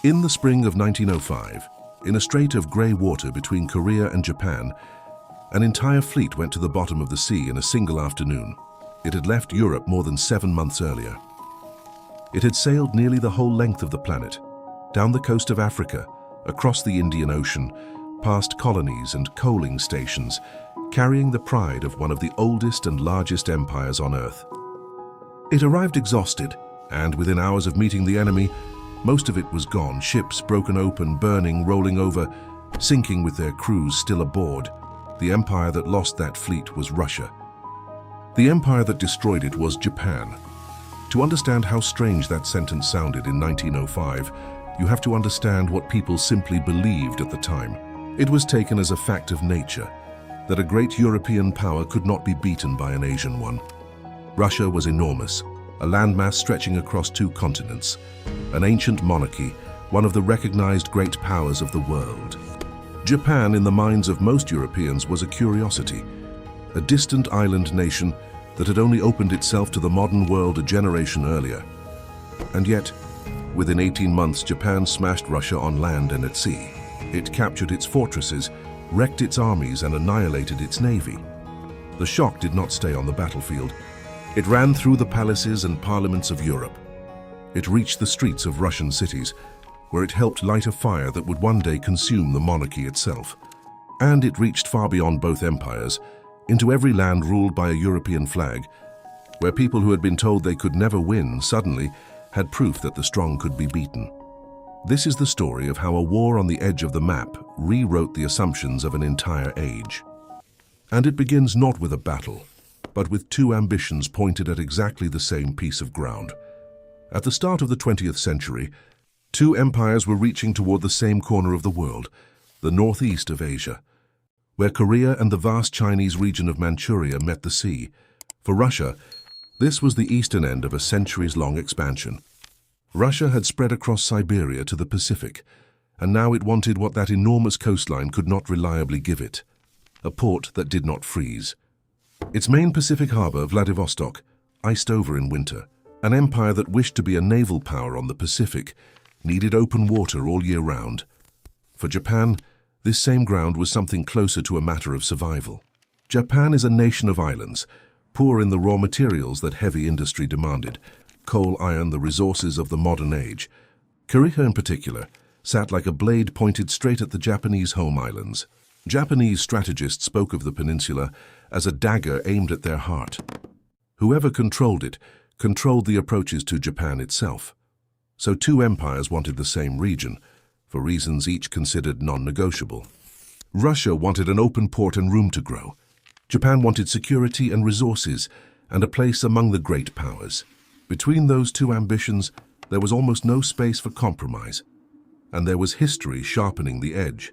In the spring of 1905, in a strait of grey water between Korea and Japan, an entire fleet went to the bottom of the sea in a single afternoon. It had left Europe more than 7 months earlier. It had sailed nearly the whole length of the planet, down the coast of Africa, across the Indian Ocean, past colonies and coaling stations, carrying the pride of one of the oldest and largest empires on Earth. It arrived exhausted, and within hours of meeting the enemy, most of it was gone, ships broken open, burning, rolling over, sinking with their crews still aboard. The empire that lost that fleet was Russia. The empire that destroyed it was Japan. To understand how strange that sentence sounded in 1905, you have to understand what people simply believed at the time. It was taken as a fact of nature that a great European power could not be beaten by an Asian one. Russia was enormous, a landmass stretching across 2 continents, an ancient monarchy, one of the recognized great powers of the world. Japan, in the minds of most Europeans, was a curiosity, a distant island nation that had only opened itself to the modern world a generation earlier. And yet, within 18 months, Japan smashed Russia on land and at sea. It captured its fortresses, wrecked its armies, and annihilated its navy. The shock did not stay on the battlefield. It ran through the palaces and parliaments of Europe. It reached the streets of Russian cities, where it helped light a fire that would one day consume the monarchy itself. And it reached far beyond both empires, into every land ruled by a European flag, where people who had been told they could never win suddenly had proof that the strong could be beaten. This is the story of how a war on the edge of the map rewrote the assumptions of an entire age. And it begins not with a battle, but with 2 ambitions pointed at exactly the same piece of ground. At the start of the 20th century, 2 empires were reaching toward the same corner of the world, the northeast of Asia, where Korea and the vast Chinese region of Manchuria met the sea. For Russia, this was the eastern end of a centuries-long expansion. Russia had spread across Siberia to the Pacific, and now it wanted what that enormous coastline could not reliably give it, a port that did not freeze. Its main Pacific harbor, Vladivostok, iced over in winter. An empire that wished to be a naval power on the Pacific needed open water all year round. For Japan, this same ground was something closer to a matter of survival. Japan is a nation of islands, poor in the raw materials that heavy industry demanded, coal, iron, the resources of the modern age. Korea in particular sat like a blade pointed straight at the Japanese home islands. Japanese strategists spoke of the peninsula as a dagger aimed at their heart. Whoever controlled it controlled the approaches to Japan itself. So 2 empires wanted the same region, for reasons each considered non-negotiable. Russia wanted an open port and room to grow. Japan wanted security and resources, and a place among the great powers. Between those 2 ambitions, there was almost no space for compromise, and there was history sharpening the edge.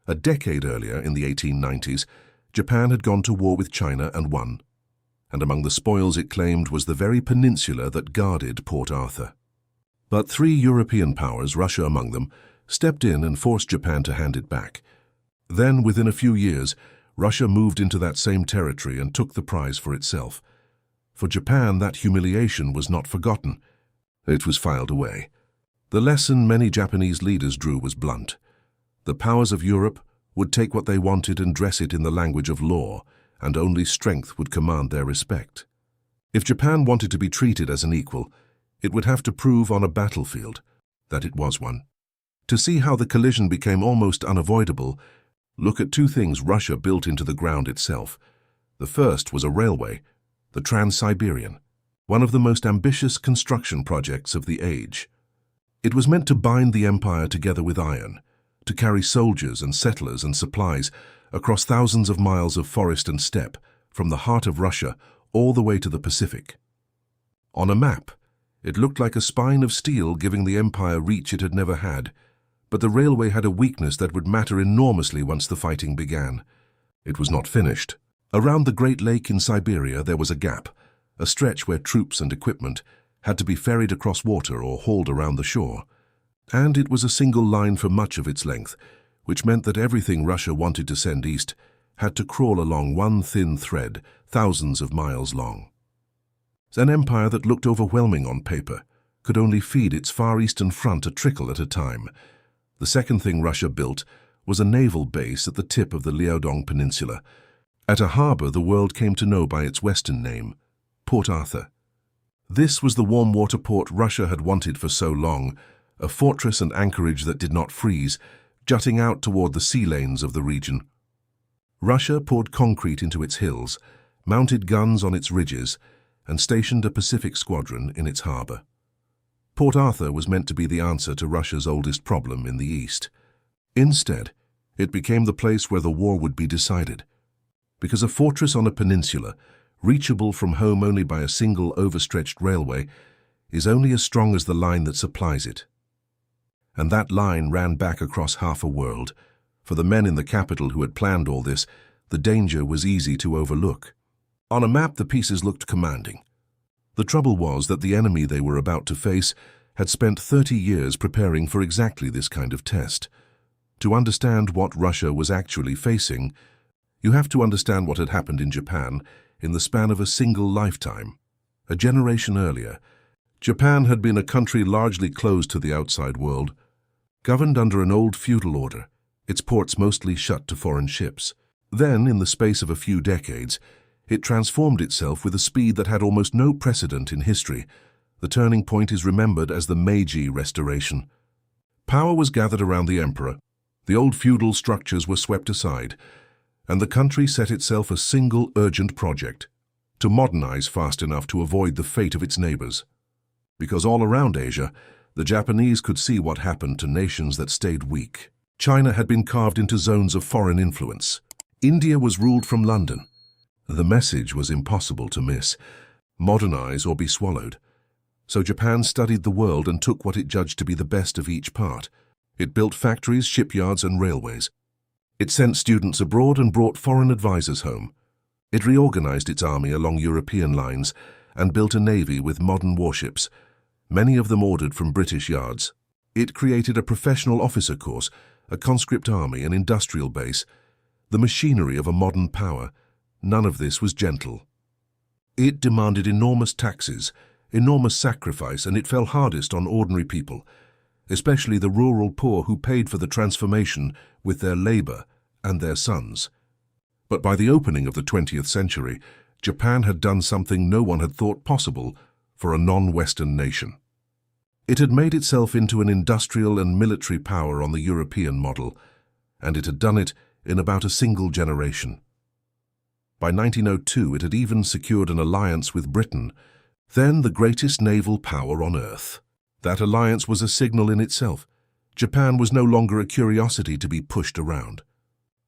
A decade earlier, in the 1890s, Japan had gone to war with China and won, and among the spoils it claimed was the very peninsula that guarded Port Arthur. But 3 European powers, Russia among them, stepped in and forced Japan to hand it back. Then, within a few years, Russia moved into that same territory and took the prize for itself. For Japan, that humiliation was not forgotten. It was filed away. The lesson many Japanese leaders drew was blunt. The powers of Europe would take what they wanted and dress it in the language of law, and only strength would command their respect. If Japan wanted to be treated as an equal, it would have to prove on a battlefield that it was one. To see how the collision became almost unavoidable, look at 2 things Russia built into the ground itself. The first was a railway, the Trans-Siberian, one of the most ambitious construction projects of the age. It was meant to bind the empire together with iron, to carry soldiers and settlers and supplies across thousands of miles of forest and steppe, from the heart of Russia all the way to the Pacific. On a map, it looked like a spine of steel giving the empire reach it had never had, but the railway had a weakness that would matter enormously once the fighting began. It was not finished. Around the Great Lake in Siberia there was a gap, a stretch where troops and equipment had to be ferried across water or hauled around the shore. And it was a single line for much of its length, which meant that everything Russia wanted to send east had to crawl along one thin thread, thousands of miles long. An empire that looked overwhelming on paper, could only feed its Far Eastern front a trickle at a time. The second thing Russia built was a naval base at the tip of the Liaodong Peninsula, at a harbour the world came to know by its western name, Port Arthur. This was the warm water port Russia had wanted for so long, a fortress and anchorage that did not freeze, jutting out toward the sea lanes of the region. Russia poured concrete into its hills, mounted guns on its ridges, and stationed a Pacific squadron in its harbour. Port Arthur was meant to be the answer to Russia's oldest problem in the east. Instead, it became the place where the war would be decided. Because a fortress on a peninsula, reachable from home only by a single overstretched railway, is only as strong as the line that supplies it. And that line ran back across half a world. For the men in the capital who had planned all this, the danger was easy to overlook. On a map, the pieces looked commanding. The trouble was that the enemy they were about to face had spent 30 years preparing for exactly this kind of test. To understand what Russia was actually facing, you have to understand what had happened in Japan in the span of a single lifetime. A generation earlier, Japan had been a country largely closed to the outside world, governed under an old feudal order, its ports mostly shut to foreign ships. Then, in the space of a few decades, it transformed itself with a speed that had almost no precedent in history. The turning point is remembered as the Meiji Restoration. Power was gathered around the emperor, the old feudal structures were swept aside, and the country set itself a single urgent project: to modernize fast enough to avoid the fate of its neighbors. Because all around Asia, the Japanese could see what happened to nations that stayed weak. China had been carved into zones of foreign influence. India was ruled from London. The message was impossible to miss: modernize or be swallowed. So Japan studied the world and took what it judged to be the best of each part. It built factories, shipyards, and railways. It sent students abroad and brought foreign advisors home. It reorganized its army along European lines and built a navy with modern warships, many of them ordered from British yards. It created a professional officer corps, a conscript army, an industrial base, the machinery of a modern power. None of this was gentle. It demanded enormous taxes, enormous sacrifice, and it fell hardest on ordinary people, especially the rural poor who paid for the transformation with their labor and their sons. But by the opening of the 20th century, Japan had done something no one had thought possible for a non-Western nation. It had made itself into an industrial and military power on the European model, and it had done it in about a single generation. By 1902, it had even secured an alliance with Britain, then the greatest naval power on Earth. That alliance was a signal in itself. Japan was no longer a curiosity to be pushed around.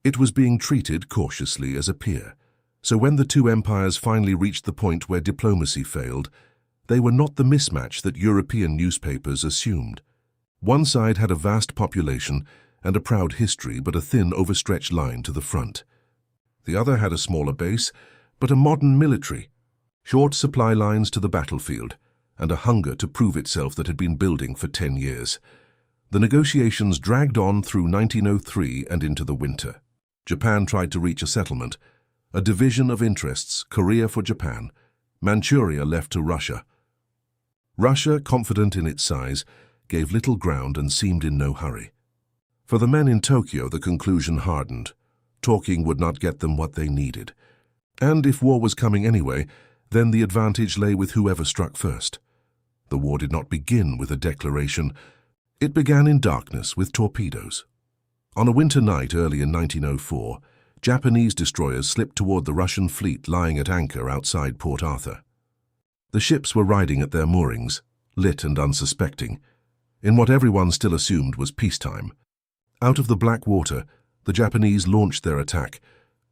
It was being treated cautiously as a peer. So when the two empires finally reached the point where diplomacy failed, they were not the mismatch that European newspapers assumed. One side had a vast population and a proud history, but a thin, overstretched line to the front. The other had a smaller base, but a modern military, short supply lines to the battlefield, and a hunger to prove itself that had been building for 10 years. The negotiations dragged on through 1903 and into the winter. Japan tried to reach a settlement, a division of interests, Korea for Japan, Manchuria left to Russia. Russia, confident in its size, gave little ground and seemed in no hurry. For the men in Tokyo, the conclusion hardened. Talking would not get them what they needed. And if war was coming anyway, then the advantage lay with whoever struck first. The war did not begin with a declaration. It began in darkness with torpedoes. On a winter night early in 1904, Japanese destroyers slipped toward the Russian fleet lying at anchor outside Port Arthur. The ships were riding at their moorings, lit and unsuspecting, in what everyone still assumed was peacetime. Out of the black water, the Japanese launched their attack,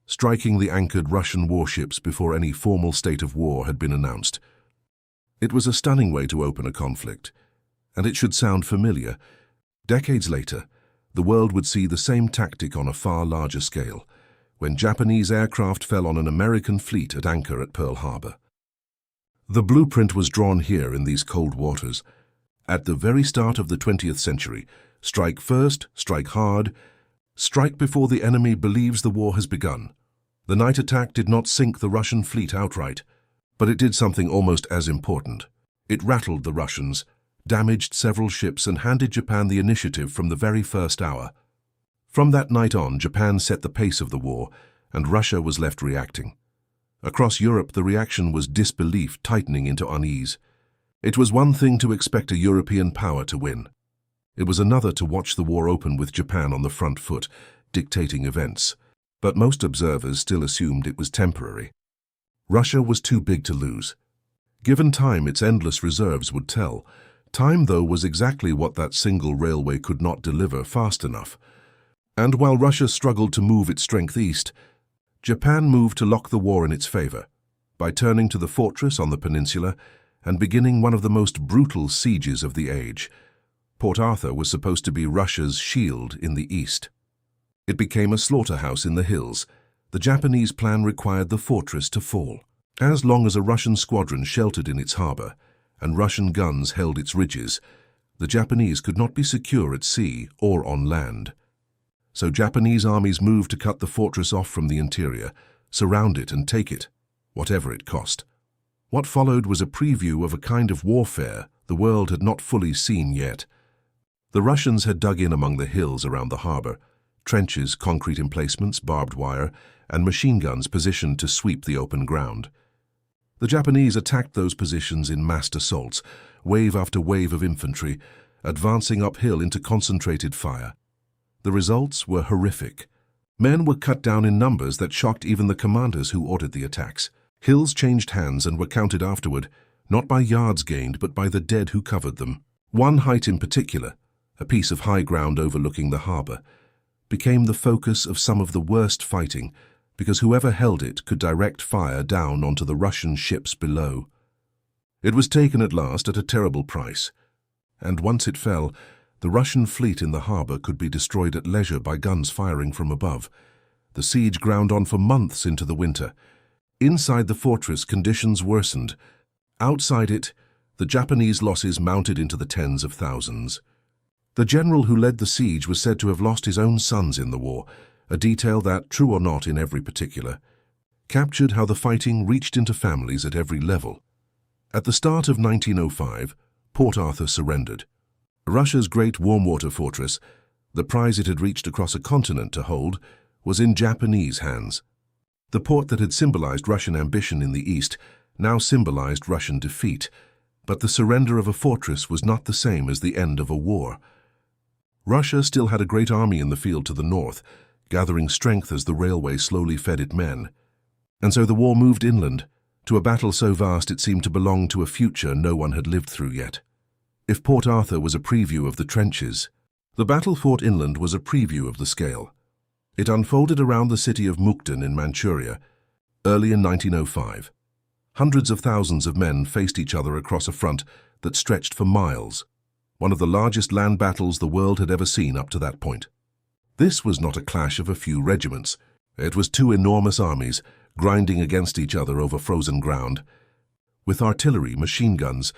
striking the anchored Russian warships before any formal state of war had been announced. It was a stunning way to open a conflict, and it should sound familiar. Decades later, the world would see the same tactic on a far larger scale, when Japanese aircraft fell on an American fleet at anchor at Pearl Harbor. The blueprint was drawn here in these cold waters. At the very start of the 20th century, strike first, strike hard, strike before the enemy believes the war has begun. The night attack did not sink the Russian fleet outright, but it did something almost as important. It rattled the Russians, damaged several ships and handed Japan the initiative from the very first hour. From that night on, Japan set the pace of the war, and Russia was left reacting. Across Europe, the reaction was disbelief tightening into unease. It was one thing to expect a European power to win. It was another to watch the war open with Japan on the front foot, dictating events. But most observers still assumed it was temporary. Russia was too big to lose. Given time, its endless reserves would tell. Time, though, was exactly what that single railway could not deliver fast enough. And while Russia struggled to move its strength east, Japan moved to lock the war in its favor by turning to the fortress on the peninsula and beginning one of the most brutal sieges of the age. Port Arthur was supposed to be Russia's shield in the east. It became a slaughterhouse in the hills. The Japanese plan required the fortress to fall. As long as a Russian squadron sheltered in its harbor and Russian guns held its ridges, the Japanese could not be secure at sea or on land. So Japanese armies moved to cut the fortress off from the interior, surround it and take it, whatever it cost. What followed was a preview of a kind of warfare the world had not fully seen yet. The Russians had dug in among the hills around the harbor, trenches, concrete emplacements, barbed wire, and machine guns positioned to sweep the open ground. The Japanese attacked those positions in massed assaults, wave after wave of infantry, advancing uphill into concentrated fire. The results were horrific. Men were cut down in numbers that shocked even the commanders who ordered the attacks. Hills changed hands and were counted afterward, not by yards gained but by the dead who covered them. One height in particular, a piece of high ground overlooking the harbor, became the focus of some of the worst fighting because whoever held it could direct fire down onto the Russian ships below. It was taken at last at a terrible price, and once it fell, the Russian fleet in the harbor could be destroyed at leisure by guns firing from above. The siege ground on for months into the winter. Inside the fortress, conditions worsened. Outside it, the Japanese losses mounted into the tens of thousands. The general who led the siege was said to have lost his own sons in the war, a detail that, true or not in every particular, captured how the fighting reached into families at every level. At the start of 1905, Port Arthur surrendered. Russia's great warm-water fortress, the prize it had reached across a continent to hold, was in Japanese hands. The port that had symbolized Russian ambition in the east now symbolized Russian defeat, but the surrender of a fortress was not the same as the end of a war. Russia still had a great army in the field to the north, gathering strength as the railway slowly fed it men. And so the war moved inland, to a battle so vast it seemed to belong to a future no one had lived through yet. If Port Arthur was a preview of the trenches, the battle fought inland was a preview of the scale. It unfolded around the city of Mukden in Manchuria, early in 1905. Hundreds of thousands of men faced each other across a front that stretched for miles, one of the largest land battles the world had ever seen up to that point. This was not a clash of a few regiments. It was two enormous armies grinding against each other over frozen ground, with artillery, machine guns,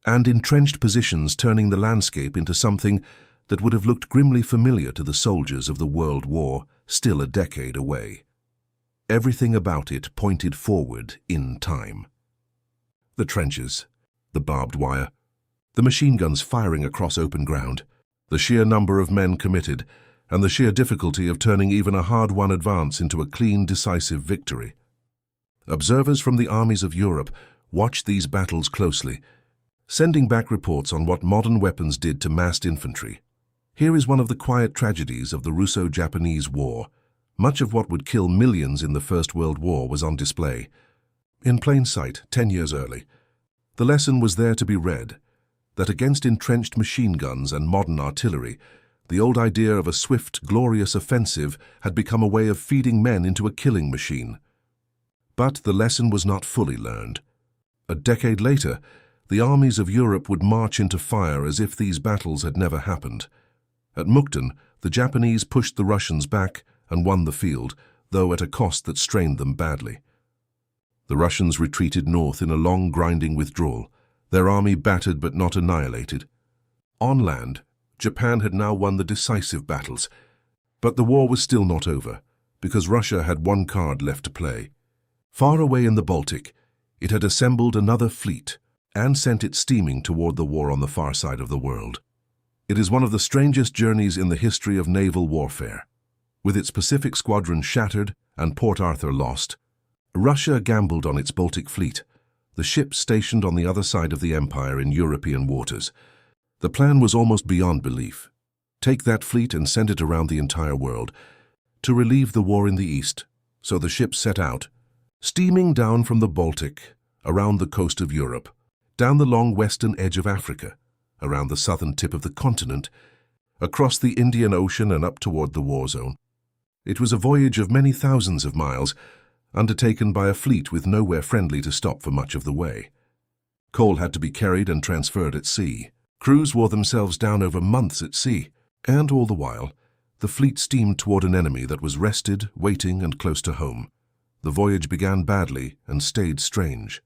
and entrenched positions turning the landscape into something that would have looked grimly familiar to the soldiers of the World War still a decade away. Everything about it pointed forward in time. The trenches, the barbed wire, the machine guns firing across open ground, the sheer number of men committed, and the sheer difficulty of turning even a hard-won advance into a clean, decisive victory. Observers from the armies of Europe watched these battles closely, sending back reports on what modern weapons did to massed infantry. Here is one of the quiet tragedies of the Russo-Japanese War. Much of what would kill millions in the First World War was on display. In plain sight, 10 years early. The lesson was there to be read, that against entrenched machine guns and modern artillery, the old idea of a swift, glorious offensive had become a way of feeding men into a killing machine. But the lesson was not fully learned. A decade later, the armies of Europe would march into fire as if these battles had never happened. At Mukden, the Japanese pushed the Russians back and won the field, though at a cost that strained them badly. The Russians retreated north in a long, grinding withdrawal, their army battered but not annihilated. On land, Japan had now won the decisive battles, but the war was still not over, because Russia had one card left to play. Far away in the Baltic, it had assembled another fleet, and sent it steaming toward the war on the far side of the world. It is one of the strangest journeys in the history of naval warfare. With its Pacific squadron shattered and Port Arthur lost, Russia gambled on its Baltic fleet, the ships stationed on the other side of the empire in European waters. The plan was almost beyond belief. Take that fleet and send it around the entire world to relieve the war in the east. So the ships set out, steaming down from the Baltic, around the coast of Europe, down the long western edge of Africa, around the southern tip of the continent, across the Indian Ocean and up toward the war zone. It was a voyage of many thousands of miles, undertaken by a fleet with nowhere friendly to stop for much of the way. Coal had to be carried and transferred at sea. Crews wore themselves down over months at sea, and all the while, the fleet steamed toward an enemy that was rested, waiting, and close to home. The voyage began badly and stayed strange.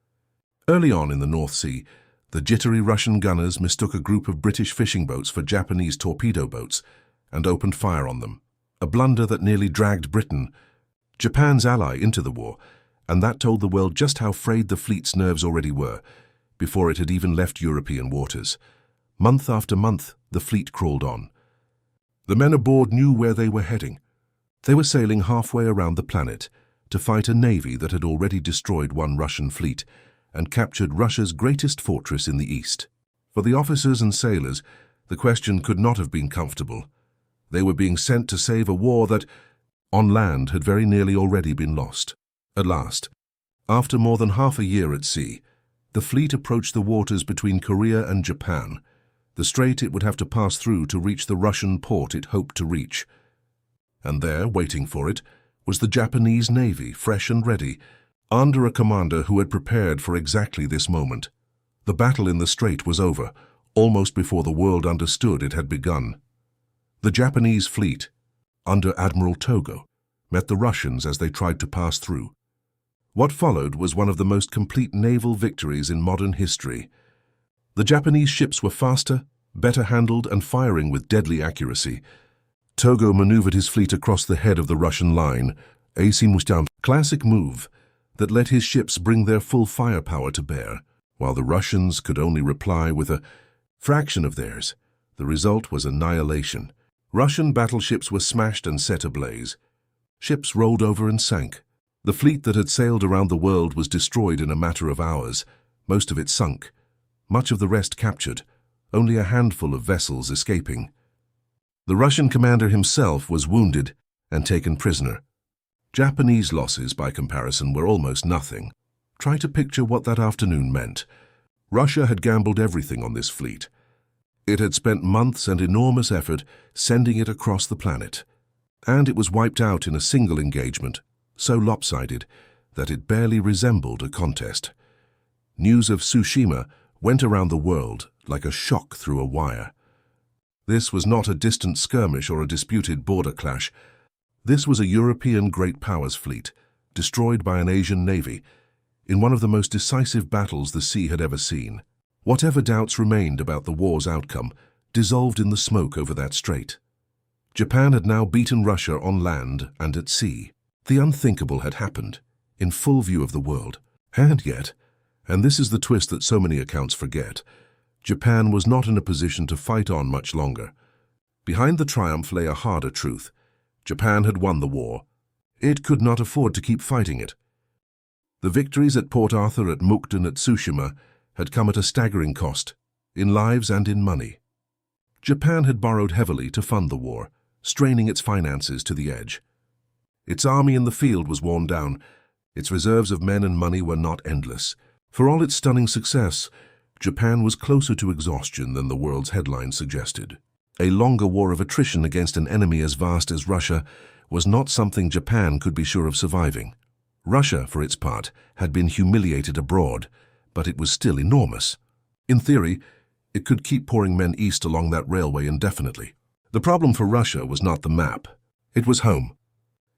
Early on in the North Sea, the jittery Russian gunners mistook a group of British fishing boats for Japanese torpedo boats and opened fire on them, a blunder that nearly dragged Britain, Japan's ally, into the war, and that told the world just how frayed the fleet's nerves already were before it had even left European waters. Month after month, the fleet crawled on. The men aboard knew where they were heading. They were sailing halfway around the planet to fight a navy that had already destroyed one Russian fleet and captured Russia's greatest fortress in the east. For the officers and sailors, the question could not have been comfortable. They were being sent to save a war that, on land, had very nearly already been lost. At last, after more than half a year at sea, the fleet approached the waters between Korea and Japan, the strait it would have to pass through to reach the Russian port it hoped to reach. And there, waiting for it, was the Japanese Navy, fresh and ready, under a commander who had prepared for exactly this moment. The battle in the strait was over, almost before the world understood it had begun. The Japanese fleet, under Admiral Togo, met the Russians as they tried to pass through. What followed was one of the most complete naval victories in modern history. The Japanese ships were faster, better handled, and firing with deadly accuracy. Togo maneuvered his fleet across the head of the Russian line, a classic move that let his ships bring their full firepower to bear, while the Russians could only reply with a fraction of theirs. The result was annihilation. Russian battleships were smashed and set ablaze. Ships rolled over and sank. The fleet that had sailed around the world was destroyed in a matter of hours, most of it sunk, much of the rest captured, only a handful of vessels escaping. The Russian commander himself was wounded and taken prisoner. Japanese losses, by comparison, were almost nothing. Try to picture what that afternoon meant. Russia had gambled everything on this fleet. It had spent months and enormous effort sending it across the planet, and it was wiped out in a single engagement, so lopsided that it barely resembled a contest. News of Tsushima went around the world like a shock through a wire. This was not a distant skirmish or a disputed border clash. This was a European great powers fleet, destroyed by an Asian navy, in one of the most decisive battles the sea had ever seen. Whatever doubts remained about the war's outcome dissolved in the smoke over that strait. Japan had now beaten Russia on land and at sea. The unthinkable had happened, in full view of the world. And yet, and this is the twist that so many accounts forget, Japan was not in a position to fight on much longer. Behind the triumph lay a harder truth. Japan had won the war. It could not afford to keep fighting it. The victories at Port Arthur, at Mukden, at Tsushima had come at a staggering cost, in lives and in money. Japan had borrowed heavily to fund the war, straining its finances to the edge. Its army in the field was worn down. Its reserves of men and money were not endless. For all its stunning success, Japan was closer to exhaustion than the world's headlines suggested. A longer war of attrition against an enemy as vast as Russia was not something Japan could be sure of surviving. Russia, for its part, had been humiliated abroad, but it was still enormous. In theory, it could keep pouring men east along that railway indefinitely. The problem for Russia was not the map. It was home.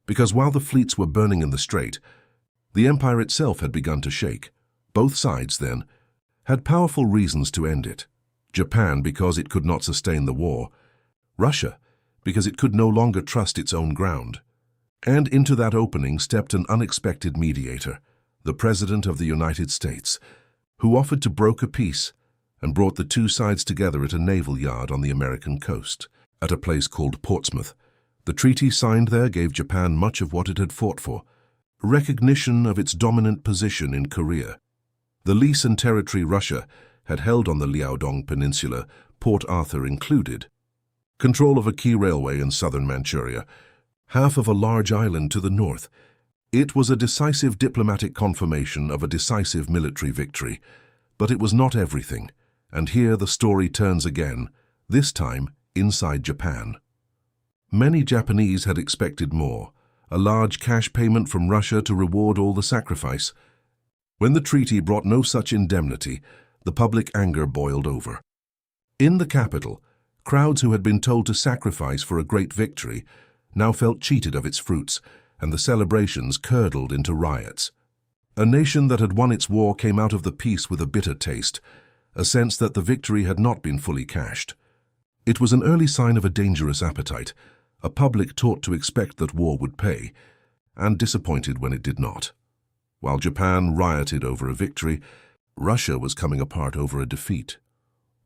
Because while the fleets were burning in the strait, the empire itself had begun to shake. Both sides, then, had powerful reasons to end it. Japan because it could not sustain the war. Russia because it could no longer trust its own ground. And into that opening stepped an unexpected mediator, the President of the United States, who offered to broker peace and brought the two sides together at a naval yard on the American coast, at a place called Portsmouth. The treaty signed there gave Japan much of what it had fought for, recognition of its dominant position in Korea. The lease and territory Russia had held on the Liaodong Peninsula, Port Arthur included, control of a key railway in southern Manchuria, half of a large island to the north. It was a decisive diplomatic confirmation of a decisive military victory, but it was not everything, and here the story turns again, this time inside Japan. Many Japanese had expected more, a large cash payment from Russia to reward all the sacrifice. When the treaty brought no such indemnity, the public anger boiled over. In the capital, crowds who had been told to sacrifice for a great victory now felt cheated of its fruits, and the celebrations curdled into riots. A nation that had won its war came out of the peace with a bitter taste, a sense that the victory had not been fully cashed. It was an early sign of a dangerous appetite, a public taught to expect that war would pay, and disappointed when it did not. While Japan rioted over a victory, Russia was coming apart over a defeat.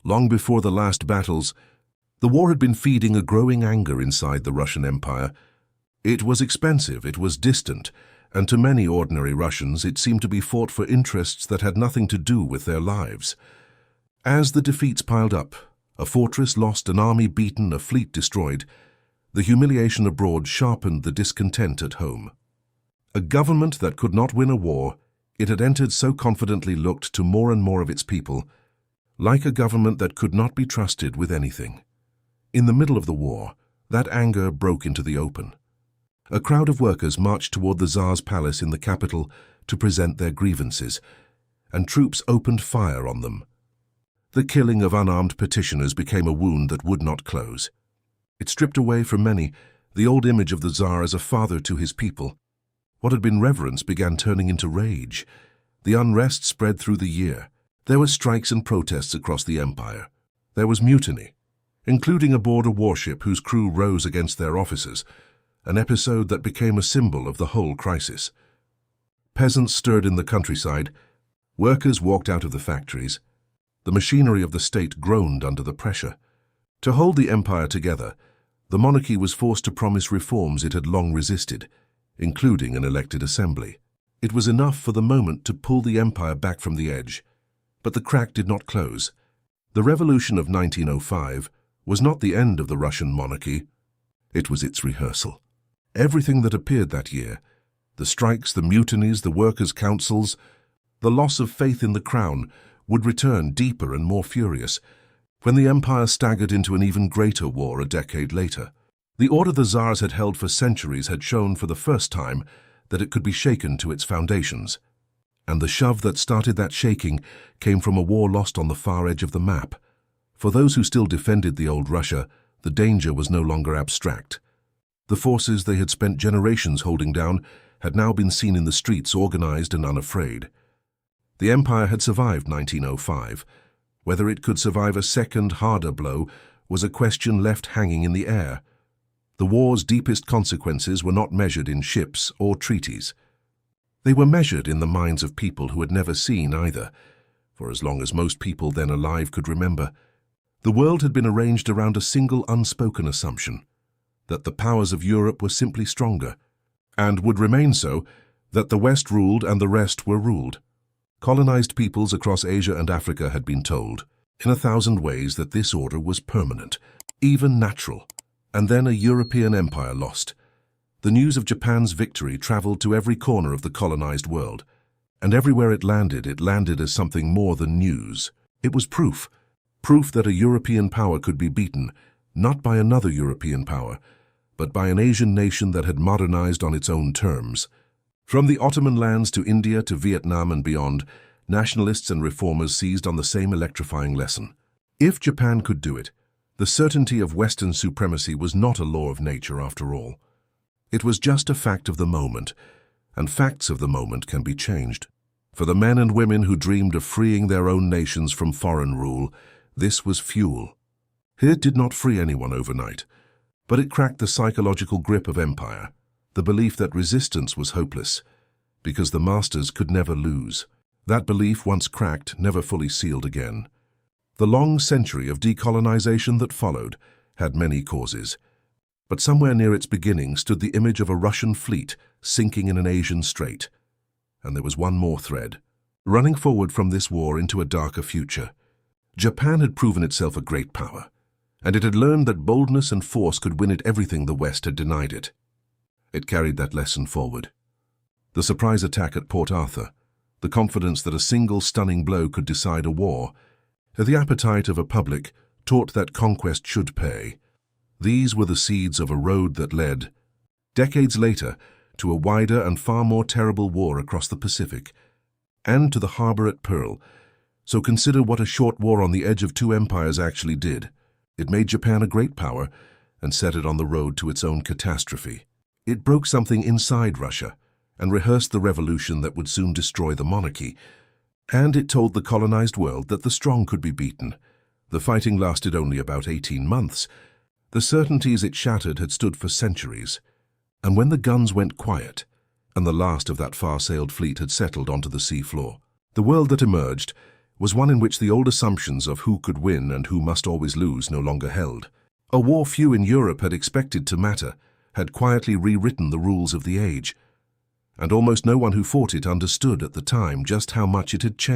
Long before the last battles, the war had been feeding a growing anger inside the Russian Empire. It was expensive, it was distant, and to many ordinary Russians it seemed to be fought for interests that had nothing to do with their lives. As the defeats piled up, a fortress lost, an army beaten, a fleet destroyed, the humiliation abroad sharpened the discontent at home. A government that could not win a war it had entered so confidently looked to more and more of its people like a government that could not be trusted with anything. In the middle of the war, that anger broke into the open. A crowd of workers marched toward the Tsar's palace in the capital to present their grievances, and troops opened fire on them. The killing of unarmed petitioners became a wound that would not close. It stripped away from many the old image of the Tsar as a father to his people. What had been reverence began turning into rage. The unrest spread through the year. There were strikes and protests across the empire. There was mutiny, including aboard a warship whose crew rose against their officers, an episode that became a symbol of the whole crisis. Peasants stirred in the countryside. Workers walked out of the factories. The machinery of the state groaned under the pressure. To hold the empire together, the monarchy was forced to promise reforms it had long resisted, including an elected assembly. It was enough for the moment to pull the empire back from the edge. But the crack did not close. The revolution of 1905 was not the end of the Russian monarchy. It was its rehearsal. Everything that appeared that year, the strikes, the mutinies, the workers' councils, the loss of faith in the crown, would return deeper and more furious when the empire staggered into an even greater war a decade later. The order the Tsars had held for centuries had shown for the first time that it could be shaken to its foundations. And the shove that started that shaking came from a war lost on the far edge of the map. For those who still defended the old Russia, the danger was no longer abstract. The forces they had spent generations holding down had now been seen in the streets, organized and unafraid. The empire had survived 1905. Whether it could survive a second, harder blow was a question left hanging in the air. The war's deepest consequences were not measured in ships or treaties. They were measured in the minds of people who had never seen either, for as long as most people then alive could remember. The world had been arranged around a single unspoken assumption, that the powers of Europe were simply stronger, and would remain so, that the West ruled and the rest were ruled. Colonized peoples across Asia and Africa had been told, in 1,000 ways, that this order was permanent, even natural, and then a European empire lost. The news of Japan's victory traveled to every corner of the colonized world, and everywhere it landed as something more than news. It was proof that a European power could be beaten, not by another European power, but by an Asian nation that had modernized on its own terms. From the Ottoman lands to India to Vietnam and beyond, nationalists and reformers seized on the same electrifying lesson. If Japan could do it, the certainty of Western supremacy was not a law of nature after all. It was just a fact of the moment, and facts of the moment can be changed. For the men and women who dreamed of freeing their own nations from foreign rule, this was fuel. It did not free anyone overnight, but it cracked the psychological grip of empire, the belief that resistance was hopeless, because the masters could never lose. That belief, once cracked, never fully sealed again. The long century of decolonization that followed had many causes. But somewhere near its beginning stood the image of a Russian fleet sinking in an Asian strait. And there was one more thread, running forward from this war into a darker future. Japan had proven itself a great power, and it had learned that boldness and force could win it everything the West had denied it. It carried that lesson forward. The surprise attack at Port Arthur, the confidence that a single stunning blow could decide a war, the appetite of a public taught that conquest should pay. These were the seeds of a road that led, decades later, to a wider and far more terrible war across the Pacific, and to the harbor at Pearl. So consider what a short war on the edge of two empires actually did. It made Japan a great power and set it on the road to its own catastrophe. It broke something inside Russia and rehearsed the revolution that would soon destroy the monarchy. And it told the colonized world that the strong could be beaten. The fighting lasted only about 18 months. The certainties it shattered had stood for centuries. And when the guns went quiet, and the last of that far-sailed fleet had settled onto the sea floor, the world that emerged was one in which the old assumptions of who could win and who must always lose no longer held. A war few in Europe had expected to matter had quietly rewritten the rules of the age, and almost no one who fought it understood at the time just how much it had changed.